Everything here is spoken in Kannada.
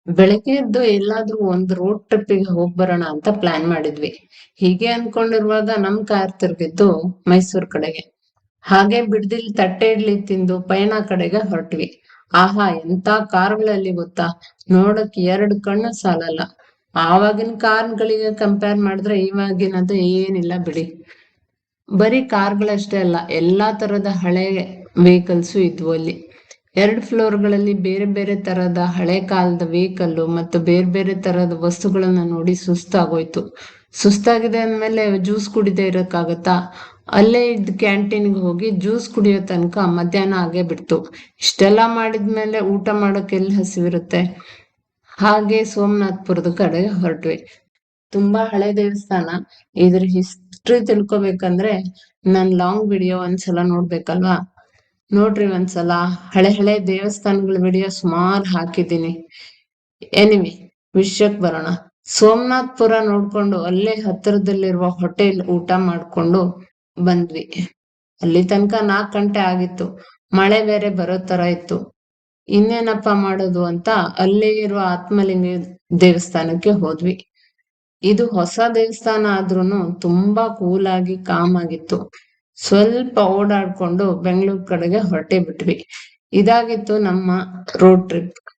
ಬೆಳಗ್ಗೆ ಎದ್ದು ಎಲ್ಲಾದ್ರೂ ಒಂದು ರೋಡ್ ಟ್ರಿಪ್ಪಿಗೆ ಹೋಗ್ ಬರೋಣ ಅಂತ ಪ್ಲಾನ್ ಮಾಡಿದ್ವಿ. ಹೀಗೆ ಅನ್ಕೊಂಡಿರುವಾಗ ನಮ್ ಕಾರ್ ತಿರ್ಗಿದ್ದು ಮೈಸೂರ್ ಕಡೆಗೆ. ಹಾಗೆ ಬಿಡ್ದಿಲ್ ತಟ್ಟೆ ಇಡ್ಲಿ ತಿಂದು ಪಯಣ ಕಡೆಗೆ ಹೊರಟ್ವಿ. ಆಹಾ, ಎಂತ ಕಾರ್ಗಳಲ್ಲಿ ಗೊತ್ತಾ, ನೋಡಕ್ ಎರಡು ಕಣ್ಣು ಸಾಲಲ್ಲ. ಆವಾಗಿನ ಕಾರ್ಗಳಿಗೆ ಕಂಪೇರ್ ಮಾಡಿದ್ರೆ ಇವಾಗಿನದು ಏನಿಲ್ಲ ಬಿಡಿ. ಬರೀ ಕಾರ್ಗಳಷ್ಟೇ ಅಲ್ಲ, ಎಲ್ಲಾ ತರದ ಹಳೆ ವೆಹಿಕಲ್ಸು ಇದ್ವು ಅಲ್ಲಿ. 2 ಫ್ಲೋರ್ಗಳಲ್ಲಿ ಬೇರೆ ಬೇರೆ ತರದ ಹಳೆ ಕಾಲದ ವೆಹಿಕಲ್ಲು ಮತ್ತು ಬೇರೆ ಬೇರೆ ತರದ ವಸ್ತುಗಳನ್ನ ನೋಡಿ ಸುಸ್ತಾಗೋಯ್ತು. ಸುಸ್ತಾಗಿದೆ ಅಂದ್ಮೇಲೆ ಜ್ಯೂಸ್ ಕುಡಿದೇ ಇರಕ್ಕಾಗತ್ತಾ? ಅಲ್ಲೇ ಇದ್ದ ಕ್ಯಾಂಟೀನ್ಗೆ ಹೋಗಿ ಜ್ಯೂಸ್ ಕುಡಿಯೋ ತನಕ ಮಧ್ಯಾಹ್ನ ಆಗೇ ಬಿಡ್ತು. ಇಷ್ಟೆಲ್ಲ ಮಾಡಿದ್ಮೇಲೆ ಊಟ ಮಾಡೋಕೆ ಎಲ್ಲಿ ಹಸಿವಿರುತ್ತೆ. ಹಾಗೆ ಸೋಮನಾಥ್ಪುರದ ಕಡೆ ಹೊರಟ್ವಿ. ತುಂಬಾ ಹಳೆ ದೇವಸ್ಥಾನ. ಇದ್ರ ಹಿಸ್ಟ್ರಿ ತಿಳ್ಕೊಬೇಕಂದ್ರೆ ನನ್ ಲಾಂಗ್ ವಿಡಿಯೋ ಒಂದ್ಸಲ ನೋಡ್ಬೇಕಲ್ವಾ? ನೋಡ್ರಿ ಒಂದ್ಸಲ. ಹಳೆ ಹಳೆ ದೇವಸ್ಥಾನಗಳ ವಿಡಿಯೋ ಸುಮಾರು ಹಾಕಿದ್ದೀನಿ. ಎನಿವೆ, ವಿಷಯಕ್ ಬರೋಣ. ಸೋಮನಾಥ್ಪುರ ನೋಡ್ಕೊಂಡು ಅಲ್ಲೇ ಹತ್ತಿರದಲ್ಲಿರುವ ಹೋಟೆಲ್ ಊಟ ಮಾಡ್ಕೊಂಡು ಬಂದ್ವಿ. ಅಲ್ಲಿ ತನಕ 4 ಗಂಟೆ ಆಗಿತ್ತು. ಮಳೆ ಬೇರೆ ಬರೋ ತರ ಇತ್ತು. ಇನ್ನೇನಪ್ಪ ಮಾಡೋದು ಅಂತ ಅಲ್ಲೇ ಇರುವ ಆತ್ಮಲಿಂಗ ದೇವಸ್ಥಾನಕ್ಕೆ ಹೋದ್ವಿ. ಇದು ಹೊಸ ದೇವಸ್ಥಾನ ಆದ್ರೂನು ತುಂಬಾ ಕೂಲ್ ಆಗಿ ಕಾಮ್ ಆಗಿತ್ತು. ಸ್ವಲ್ಪ ಓಡಾಡ್ಕೊಂಡು ಬೆಂಗಳೂರು ಕಡೆಗೆ ಹೊರಟೇ ಬಿಟ್ವಿ. ಇದಾಗಿತ್ತು ನಮ್ಮ ರೋಡ್ ಟ್ರಿಪ್.